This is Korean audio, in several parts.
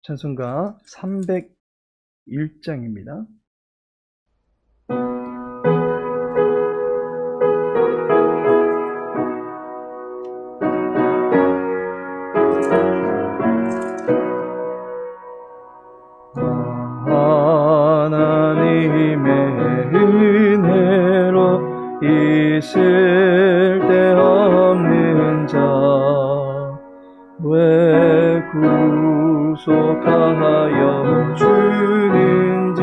찬송가 301장입니다. 하나님의 은혜로 있을 데 없는 자 왜 구속하여 주는지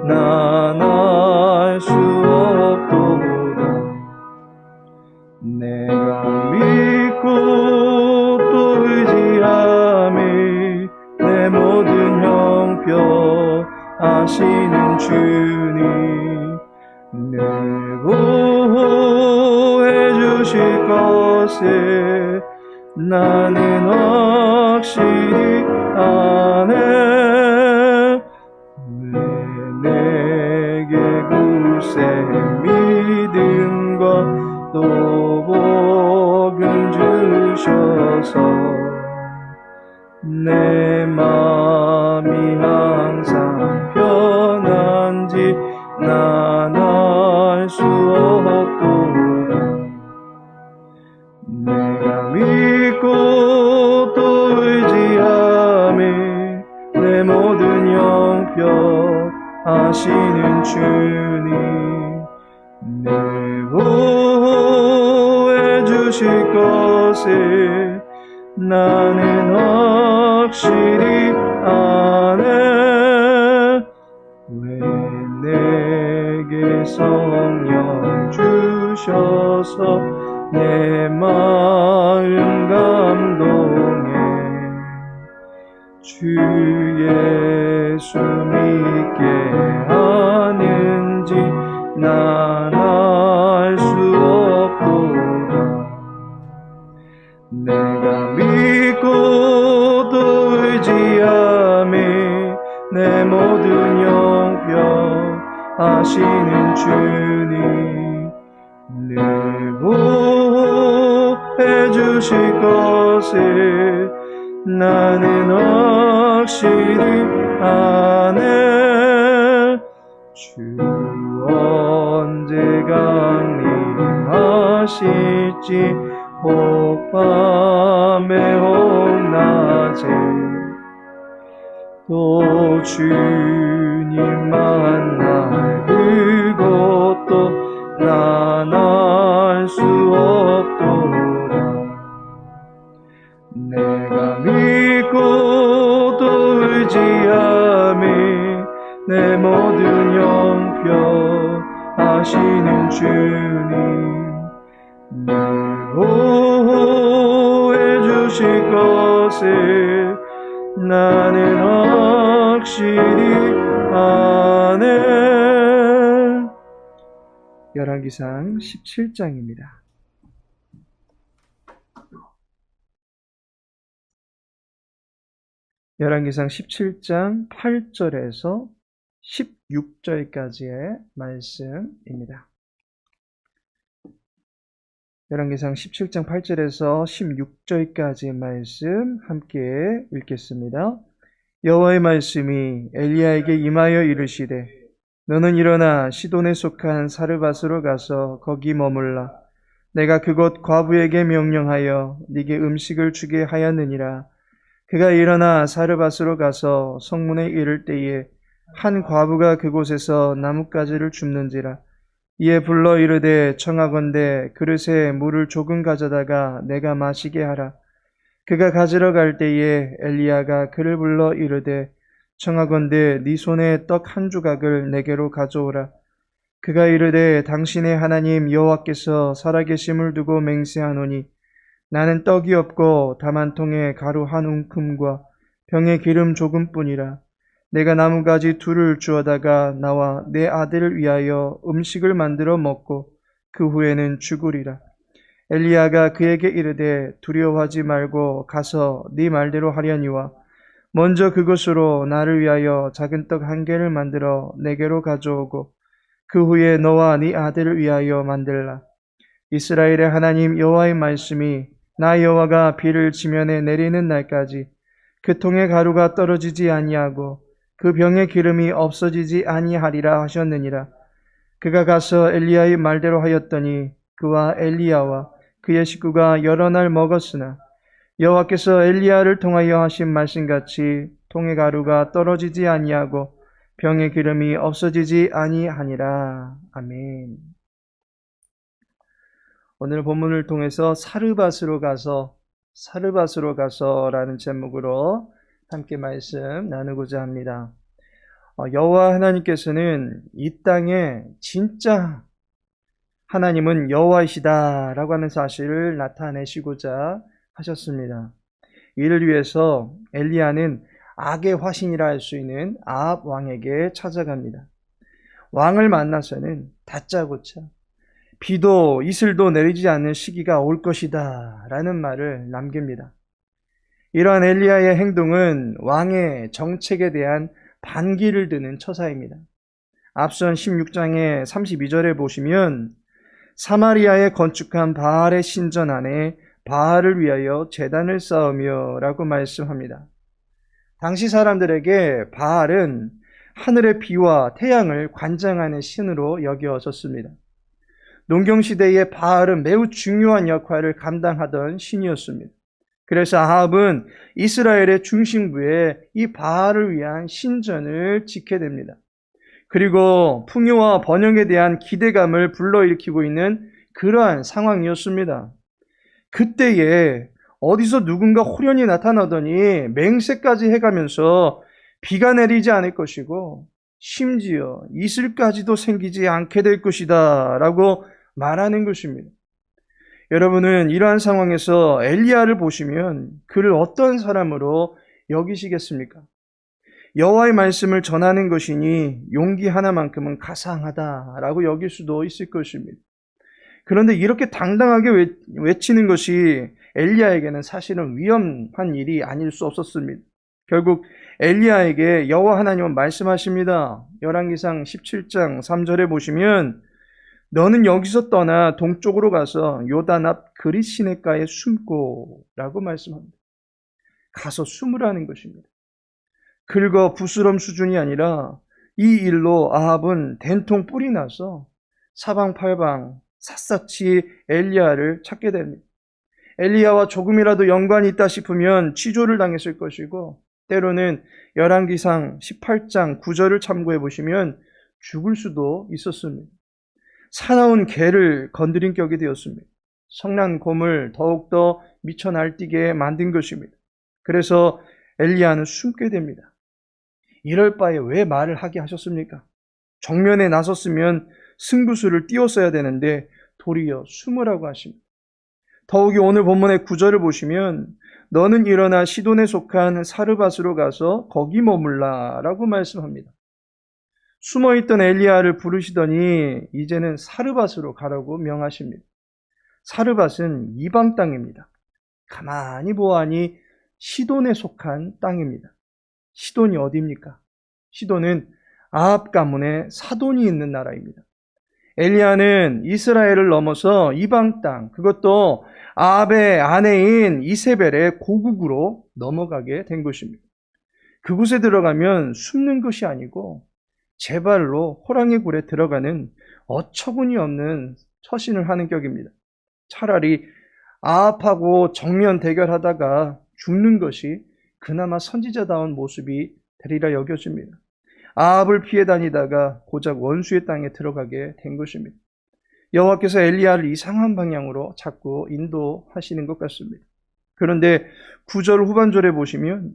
난 알 수 없도다. 내가 믿고 또 의지함이 내 모든 형편 아시는 주님 늘 보호해 주실 것을 나는 확실히 아네. 왜 내게 굳세 믿음과 또 복음 주셔서 내 마음이 항상 편한지 난 알 수 없도다. 내가 믿고 또 의지함이 내 모든 형편 아시는 주님 늘 보호해 주실 것을 나는 확실히 아네. 왜 내게 성령 주셔서 내 마음 감동해 주 예수 믿게 하는지 난 알 수 없도다. 내가 믿고 또 의지함이 내 모든 형편 아시는 주님 늘 보호해 주실 것을 나는 확실히 아네. 주 언제 강림하실지 혹 밤에 혹 낮에 또 주님 만날 그것도 난 알 수 없도다. 내가 믿고 또 의지함이 내 모든 형편 아시는 주님 늘 보호해 주실 것을 나는 확실히 아네. 열왕기상 17장입니다. 열왕기상 17장 8절에서 16절까지의 말씀입니다. 열왕기상 17장 8절에서 16절까지의 말씀 함께 읽겠습니다. 여호와의 말씀이 엘리야에게 임하여 이르시되 너는 일어나 시돈에 속한 사르밧으로 가서 거기 머물라. 내가 그곳 과부에게 명령하여 네게 음식을 주게 하였느니라. 그가 일어나 사르밧으로 가서 성문에 이를 때에 한 과부가 그곳에서 나뭇가지를 줍는지라. 이에 불러 이르되 청하건대 그릇에 물을 조금 가져다가 내가 마시게 하라. 그가 가지러 갈 때에 엘리야가 그를 불러 이르되 청하건대 네 손에 떡 한 조각을 내게로 가져오라. 그가 이르되 당신의 하나님 여호와께서 살아계심을 두고 맹세하노니 나는 떡이 없고 다만 통에 가루 한 움큼과 병에 기름 조금뿐이라. 내가 나무가지 둘을 주어다가 나와 내 아들을 위하여 음식을 만들어 먹고 그 후에는 죽으리라. 엘리야가 그에게 이르되 두려워하지 말고 가서 네 말대로 하려니와 먼저 그것으로 나를 위하여 작은 떡 한 개를 만들어 내게로 가져오고 그 후에 너와 네 아들을 위하여 만들라. 이스라엘의 하나님 여호와의 말씀이 나 여호와가 비를 지면에 내리는 날까지 그 통에 가루가 떨어지지 아니하고 그 병의 기름이 없어지지 아니하리라 하셨느니라. 그가 가서 엘리야의 말대로 하였더니 그와 엘리야와 그의 식구가 여러 날 먹었으나 여호와께서 엘리야를 통하여 하신 말씀같이 통의 가루가 떨어지지 아니하고 병의 기름이 없어지지 아니하니라. 아멘. 오늘 본문을 통해서 사르밧으로 가서라는 제목으로 함께 말씀 나누고자 합니다. 여호와 하나님께서는 이 땅에 진짜 하나님은 여호와이시다라고 하는 사실을 나타내시고자 하셨습니다. 이를 위해서 엘리야는 악의 화신이라 할 수 있는 아합 왕에게 찾아갑니다. 왕을 만나서는 다짜고짜 비도 이슬도 내리지 않는 시기가 올 것이다 라는 말을 남깁니다. 이러한 엘리야의 행동은 왕의 정책에 대한 반기를 드는 처사입니다. 앞선 16장의 32절에 보시면 사마리아에 건축한 바알의 신전 안에 바알을 위하여 제단을 쌓으며 라고 말씀합니다. 당시 사람들에게 바알은 하늘의 비와 태양을 관장하는 신으로 여겨졌습니다. 농경시대의 바알은 매우 중요한 역할을 감당하던 신이었습니다. 그래서 아합은 이스라엘의 중심부에 이 바알을 위한 신전을 짓게 됩니다. 그리고 풍요와 번영에 대한 기대감을 불러일으키고 있는 그러한 상황이었습니다. 그때에 어디서 누군가 호련히 나타나더니 맹세까지 해가면서 비가 내리지 않을 것이고 심지어 이슬까지도 생기지 않게 될 것이다 라고 말하는 것입니다. 여러분은 이러한 상황에서 엘리야를 보시면 그를 어떤 사람으로 여기시겠습니까? 여호와의 말씀을 전하는 것이니 용기 하나만큼은 가상하다라고 여길 수도 있을 것입니다. 그런데 이렇게 당당하게 외치는 것이 엘리야에게는 사실은 위험한 일이 아닐 수 없었습니다. 결국 엘리야에게 여호와 하나님은 말씀하십니다. 열왕기상 17장 3절에 보시면 너는 여기서 떠나 동쪽으로 가서 요단 앞 그릿 시냇가에 숨고 라고 말씀합니다. 가서 숨으라는 것입니다. 긁어 부스럼 수준이 아니라 이 일로 아합은 된통 뿔이 나서 사방팔방 샅샅이 엘리야를 찾게 됩니다. 엘리야와 조금이라도 연관이 있다 싶으면 취조를 당했을 것이고 때로는 열왕기상 18장 9절을 참고해 보시면 죽을 수도 있었습니다. 사나운 개를 건드린 격이 되었습니다. 성난 곰을 더욱더 미쳐 날뛰게 만든 것입니다. 그래서 엘리야는 숨게 됩니다. 이럴 바에 왜 말을 하게 하셨습니까? 정면에 나섰으면 승부수를 띄웠어야 되는데 도리어 숨으라고 하십니다. 더욱이 오늘 본문의 9절을 보시면 너는 일어나 시돈에 속한 사르밧으로 가서 거기 머물라 라고 말씀합니다. 숨어있던 엘리야를 부르시더니 이제는 사르밧으로 가라고 명하십니다. 사르밧은 이방 땅입니다. 가만히 보아하니 시돈에 속한 땅입니다. 시돈이 어디입니까? 시돈은 아합 가문의 사돈이 있는 나라입니다. 엘리야는 이스라엘을 넘어서 이방 땅, 그것도 아합의 아내인 이세벨의 고국으로 넘어가게 된 것입니다. 그곳에 들어가면 숨는 것이 아니고 제 발로 호랑이 굴에 들어가는 어처구니 없는 처신을 하는 격입니다. 차라리 아합하고 정면 대결하다가 죽는 것이 그나마 선지자다운 모습이 되리라 여겨집니다. 아합을 피해 다니다가 고작 원수의 땅에 들어가게 된 것입니다. 여호와께서 엘리야를 이상한 방향으로 자꾸 인도하시는 것 같습니다. 그런데 9절 후반절에 보시면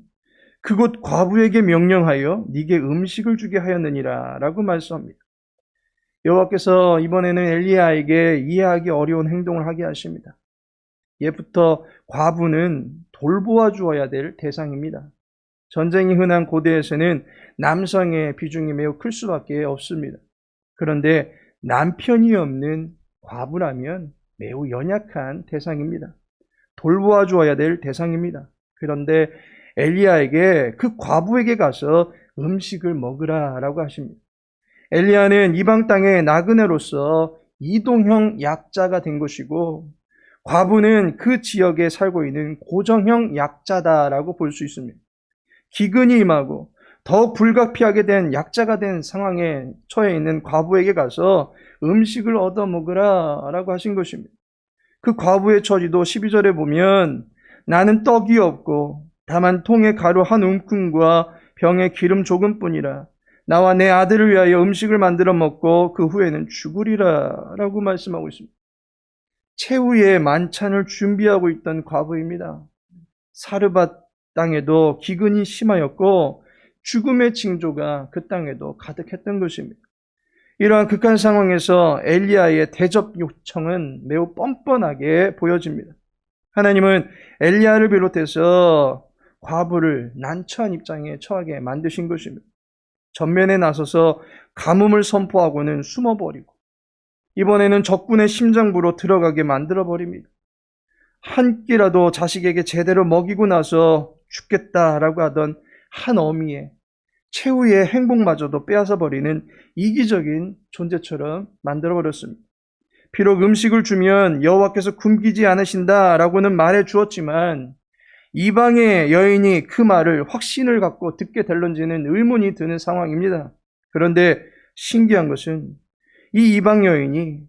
그곳 과부에게 명령하여 네게 음식을 주게 하였느니라 라고 말씀합니다. 여호와께서 이번에는 엘리야에게 이해하기 어려운 행동을 하게 하십니다. 예부터 과부는 돌보아 주어야 될 대상입니다. 전쟁이 흔한 고대에서는 남성의 비중이 매우 클 수밖에 없습니다. 그런데 남편이 없는 과부라면 매우 연약한 대상입니다. 돌보아 주어야 될 대상입니다. 그런데 엘리야에게 그 과부에게 가서 음식을 먹으라라고 하십니다. 엘리야는 이방 땅의 나그네로서 이동형 약자가 된 것이고 과부는 그 지역에 살고 있는 고정형 약자다라고 볼 수 있습니다. 기근이 임하고 더욱 불가피하게 된 약자가 된 상황에 처해 있는 과부에게 가서 음식을 얻어 먹으라 라고 하신 것입니다. 그 과부의 처지도 12절에 보면 나는 떡이 없고 다만 통에 가루 한 움큼과 병에 기름 조금뿐이라 나와 내 아들을 위하여 음식을 만들어 먹고 그 후에는 죽으리라 라고 말씀하고 있습니다. 최후의 만찬을 준비하고 있던 과부입니다. 사르밧 땅에도 기근이 심하였고 죽음의 징조가 그 땅에도 가득했던 것입니다. 이러한 극한 상황에서 엘리야의 대접 요청은 매우 뻔뻔하게 보여집니다. 하나님은 엘리야를 비롯해서 과부를 난처한 입장에 처하게 만드신 것입니다. 전면에 나서서 가뭄을 선포하고는 숨어버리고 이번에는 적군의 심장부로 들어가게 만들어버립니다. 한 끼라도 자식에게 제대로 먹이고 나서 죽겠다라고 하던 한 어미의 최후의 행복마저도 빼앗아버리는 이기적인 존재처럼 만들어버렸습니다. 비록 음식을 주면 여호와께서 굶기지 않으신다라고는 말해 주었지만 이방의 여인이 그 말을 확신을 갖고 듣게 될런지는 의문이 드는 상황입니다. 그런데 신기한 것은 이 이방 여인이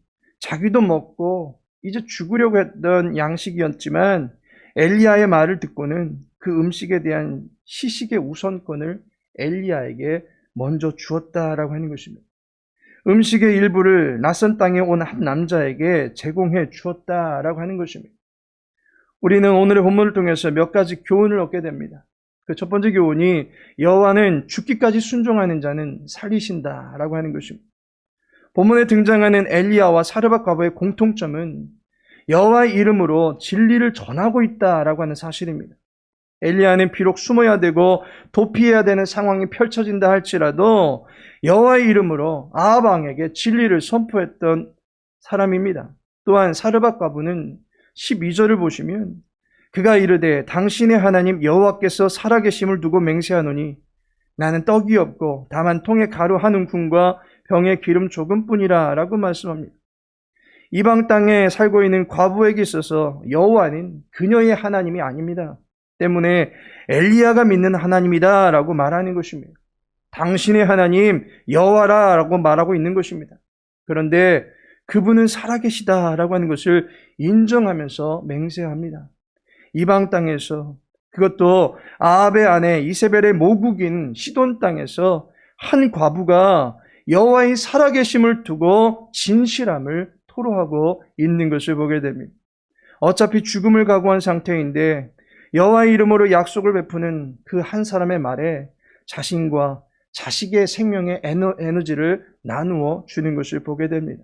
자기도 먹고 이제 죽으려고 했던 양식이었지만 엘리야의 말을 듣고는 그 음식에 대한 시식의 우선권을 엘리야에게 먼저 주었다라고 하는 것입니다. 음식의 일부를 낯선 땅에 온 한 남자에게 제공해 주었다라고 하는 것입니다. 우리는 오늘의 본문을 통해서 몇 가지 교훈을 얻게 됩니다. 그 첫 번째 교훈이 여호와는 죽기까지 순종하는 자는 살리신다라고 하는 것입니다. 본문에 등장하는 엘리야와 사르밧 과부의 공통점은 여호와의 이름으로 진리를 전하고 있다라고 하는 사실입니다. 엘리야는 비록 숨어야 되고 도피해야 되는 상황이 펼쳐진다 할지라도 여호와의 이름으로 아합 왕에게 진리를 선포했던 사람입니다. 또한 사르밧 과부는 12절을 보시면 그가 이르되 당신의 하나님 여호와께서 살아계심을 두고 맹세하노니 나는 떡이 없고 다만 통에 가루 한 움큼과 병에 기름 조금뿐이라 라고 말씀합니다. 이방 땅에 살고 있는 과부에게 있어서 여호와는 그녀의 하나님이 아닙니다. 때문에 엘리야가 믿는 하나님이다 라고 말하는 것입니다. 당신의 하나님 여호와라 라고 말하고 있는 것입니다. 그런데 그분은 살아계시다 라고 하는 것을 인정하면서 맹세합니다. 이방 땅에서, 그것도 아합의 아내 이세벨의 모국인 시돈 땅에서 한 과부가 여호와의 살아계심을 두고 진실함을 토로하고 있는 것을 보게 됩니다. 어차피 죽음을 각오한 상태인데 여호와의 이름으로 약속을 베푸는 그 한 사람의 말에 자신과 자식의 생명의 에너지를 나누어 주는 것을 보게 됩니다.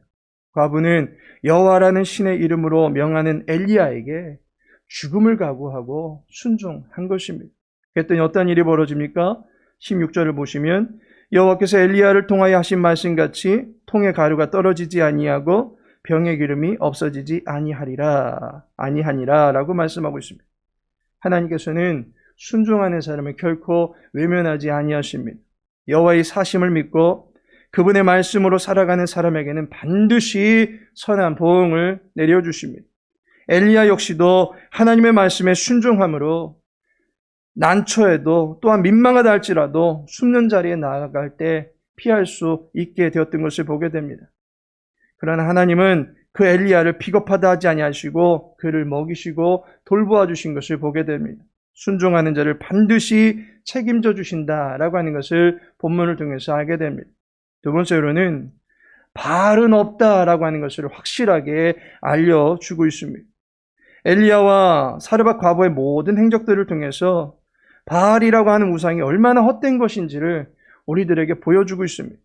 과부는 여호와라는 신의 이름으로 명하는 엘리야에게 죽음을 각오하고 순종한 것입니다. 그랬더니 어떤 일이 벌어집니까? 16절을 보시면 여호와께서 엘리야를 통하여 하신 말씀같이 통의 가루가 떨어지지 아니하고 병의 기름이 없어지지 아니하니라 라고 말씀하고 있습니다. 하나님께서는 순종하는 사람을 결코 외면하지 아니하십니다. 여호와의 사심을 믿고 그분의 말씀으로 살아가는 사람에게는 반드시 선한 보응을 내려주십니다. 엘리야 역시도 하나님의 말씀에 순종함으로 난처해도 또한 민망하다 할지라도 숨는 자리에 나아갈 때 피할 수 있게 되었던 것을 보게 됩니다. 그러나 하나님은 그 엘리야를 비겁하다 하지 아니하시고 그를 먹이시고 돌보아 주신 것을 보게 됩니다. 순종하는 자를 반드시 책임져 주신다라고 하는 것을 본문을 통해서 알게 됩니다. 두 번째로는 바알은 없다라고 하는 것을 확실하게 알려주고 있습니다. 엘리야와 사르밧 과부의 모든 행적들을 통해서 바알이라고 하는 우상이 얼마나 헛된 것인지를 우리들에게 보여주고 있습니다.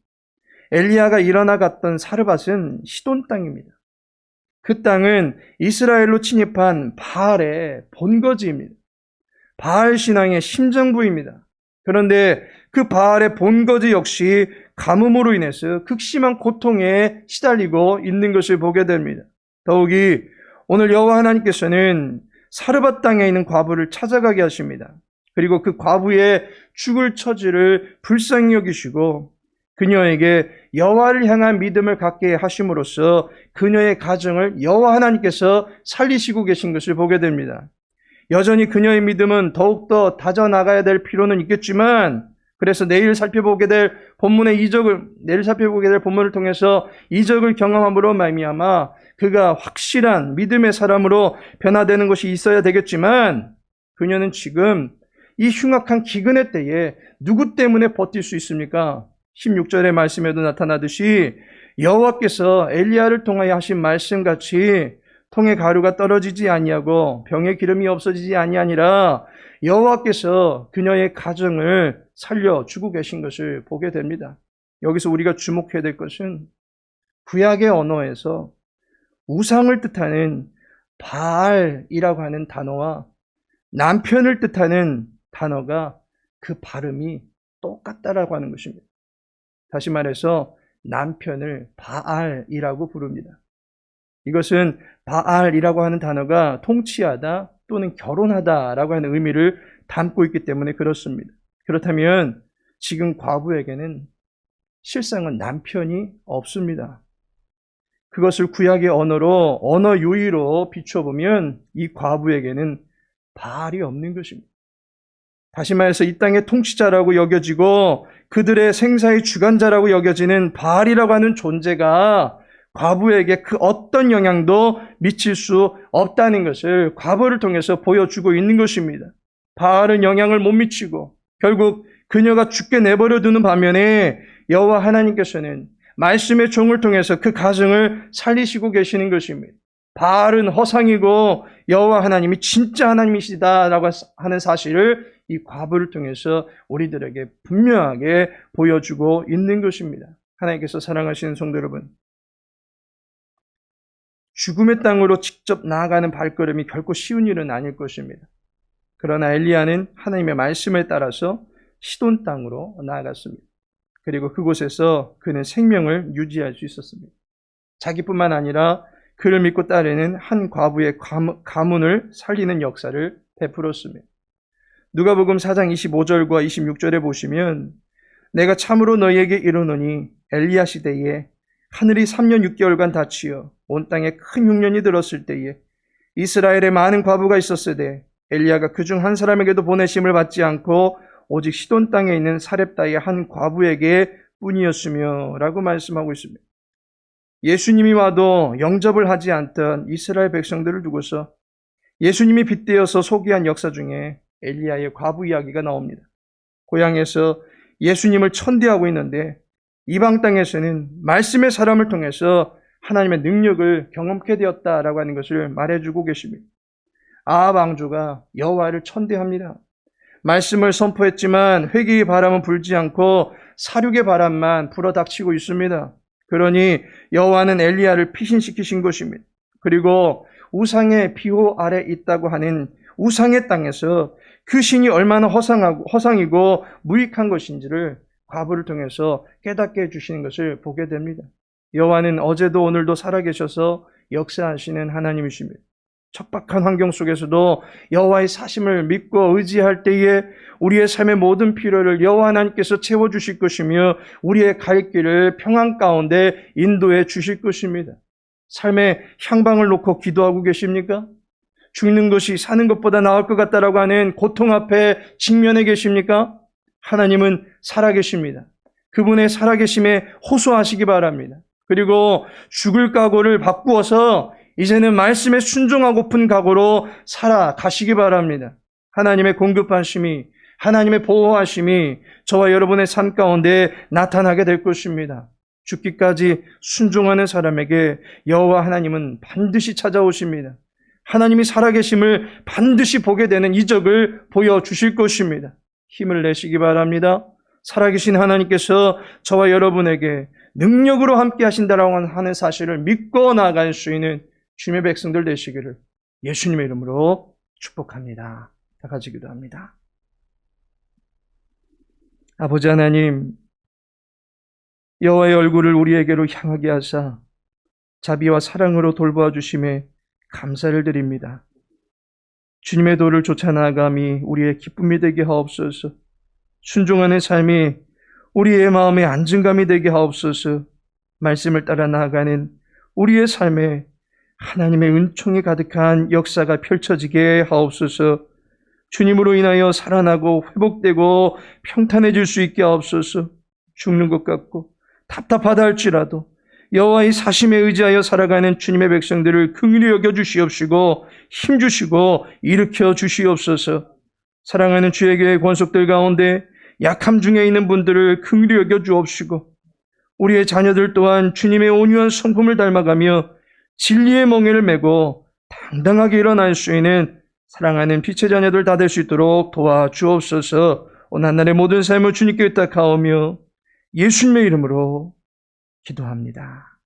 엘리야가 일어나 갔던 사르밧은 시돈 땅입니다. 그 땅은 이스라엘로 침입한 바알의 본거지입니다. 바알 신앙의 심정부입니다. 그런데 그 바알의 본거지 역시 가뭄으로 인해서 극심한 고통에 시달리고 있는 것을 보게 됩니다. 더욱이 오늘 여호와 하나님께서는 사르밧 땅에 있는 과부를 찾아가게 하십니다. 그리고 그 과부의 죽을 처지를 불쌍히 여기시고 그녀에게 여호와를 향한 믿음을 갖게 하심으로써 그녀의 가정을 여호와 하나님께서 살리시고 계신 것을 보게 됩니다. 여전히 그녀의 믿음은 더욱더 다져나가야 될 필요는 있겠지만, 그래서 내일 살펴보게 될 본문을 통해서 이적을 경험함으로 말미암아 그가 확실한 믿음의 사람으로 변화되는 것이 있어야 되겠지만, 그녀는 지금 이 흉악한 기근의 때에 누구 때문에 버틸 수 있습니까? 16절의 말씀에도 나타나듯이 여호와께서 엘리야를 통하여 하신 말씀같이 통에 가루가 떨어지지 아니하고 병에 기름이 없어지지 아니하니라, 여호와께서 그녀의 가정을 살려주고 계신 것을 보게 됩니다. 여기서 우리가 주목해야 될 것은 구약의 언어에서 우상을 뜻하는 바알이라고 하는 단어와 남편을 뜻하는 단어가 그 발음이 똑같다라고 하는 것입니다. 다시 말해서 남편을 바알이라고 부릅니다. 이것은 바알이라고 하는 단어가 통치하다 또는 결혼하다라고 하는 의미를 담고 있기 때문에 그렇습니다. 그렇다면 지금 과부에게는 실상은 남편이 없습니다. 그것을 구약의 언어 유의로 비춰보면 이 과부에게는 바알이 없는 것입니다. 다시 말해서 이 땅의 통치자라고 여겨지고 그들의 생사의 주관자라고 여겨지는 바알이라고 하는 존재가 과부에게 그 어떤 영향도 미칠 수 없다는 것을 과부를 통해서 보여주고 있는 것입니다. 바알은 영향을 못 미치고 결국 그녀가 죽게 내버려 두는 반면에 여호와 하나님께서는 말씀의 종을 통해서 그 가정을 살리시고 계시는 것입니다. 바알은 허상이고 여호와 하나님이 진짜 하나님이시다라고 하는 사실을 이 과부를 통해서 우리들에게 분명하게 보여주고 있는 것입니다. 하나님께서 사랑하시는 성도 여러분, 죽음의 땅으로 직접 나아가는 발걸음이 결코 쉬운 일은 아닐 것입니다. 그러나 엘리야는 하나님의 말씀에 따라서 시돈 땅으로 나아갔습니다. 그리고 그곳에서 그는 생명을 유지할 수 있었습니다. 자기뿐만 아니라 그를 믿고 따르는 한 과부의 가문을 살리는 역사를 베풀었습니다. 누가복음 4장 25절과 26절에 보시면 내가 참으로 너희에게 이르노니 엘리야 시대에 하늘이 3년 6개월간 닫히어 온 땅에 큰 흉년이 들었을 때에 이스라엘에 많은 과부가 있었으되 엘리야가 그중 한 사람에게도 보내심을 받지 않고 오직 시돈 땅에 있는 사렙다의 한 과부에게 뿐이었으며 라고 말씀하고 있습니다. 예수님이 와도 영접을 하지 않던 이스라엘 백성들을 두고서 예수님이 빗대어서 소개한 역사 중에 엘리야의 과부 이야기가 나옵니다. 고향에서 예수님을 천대하고 있는데 이방 땅에서는 말씀의 사람을 통해서 하나님의 능력을 경험케 되었다라고 하는 것을 말해주고 계십니다. 아합 왕조가 여호와를 천대합니다. 말씀을 선포했지만 회개의 바람은 불지 않고 사륙의 바람만 불어닥치고 있습니다. 그러니 여호와는 엘리야를 피신시키신 것입니다. 그리고 우상의 비호 아래 있다고 하는 우상의 땅에서 그 신이 얼마나 허상이고 무익한 것인지를 과부를 통해서 깨닫게 해주시는 것을 보게 됩니다. 여호와는 어제도 오늘도 살아계셔서 역사하시는 하나님이십니다. 척박한 환경 속에서도 여호와의 사심을 믿고 의지할 때에 우리의 삶의 모든 필요를 여호와 하나님께서 채워주실 것이며 우리의 갈 길을 평안 가운데 인도해 주실 것입니다. 삶의 향방을 놓고 기도하고 계십니까? 죽는 것이 사는 것보다 나을 것 같다라고 하는 고통 앞에 직면해 계십니까? 하나님은 살아계십니다. 그분의 살아계심에 호소하시기 바랍니다. 그리고 죽을 각오를 바꾸어서 이제는 말씀에 순종하고픈 각오로 살아가시기 바랍니다. 하나님의 공급하심이, 하나님의 보호하심이 저와 여러분의 삶 가운데 나타나게 될 것입니다. 죽기까지 순종하는 사람에게 여호와 하나님은 반드시 찾아오십니다. 하나님이 살아계심을 반드시 보게 되는 이적을 보여주실 것입니다. 힘을 내시기 바랍니다. 살아계신 하나님께서 저와 여러분에게 능력으로 함께 하신다라고 하는 사실을 믿고 나아갈 수 있는 주님의 백성들 되시기를 예수님의 이름으로 축복합니다. 다 같이 기도합니다. 아버지 하나님, 여호와의 얼굴을 우리에게로 향하게 하사 자비와 사랑으로 돌보아 주심에 감사를 드립니다. 주님의 도를 쫓아 나아감이 우리의 기쁨이 되게 하옵소서. 순종하는 삶이 우리의 마음의 안정감이 되게 하옵소서. 말씀을 따라 나아가는 우리의 삶에 하나님의 은총이 가득한 역사가 펼쳐지게 하옵소서. 주님으로 인하여 살아나고 회복되고 평탄해질 수 있게 하옵소서. 죽는 것 같고 답답하다 할지라도 여호와의 사심에 의지하여 살아가는 주님의 백성들을 긍휼히 여겨 주시옵시고 힘주시고 일으켜 주시옵소서. 사랑하는 주의 교회 권속들 가운데 약함 중에 있는 분들을 긍휼히 여겨 주옵시고 우리의 자녀들 또한 주님의 온유한 성품을 닮아가며 진리의 멍에를 메고 당당하게 일어날 수 있는 사랑하는 빛의 자녀들 다 될 수 있도록 도와주옵소서. 오늘 한날의 모든 삶을 주님께 의탁하오며 예수님의 이름으로 기도합니다.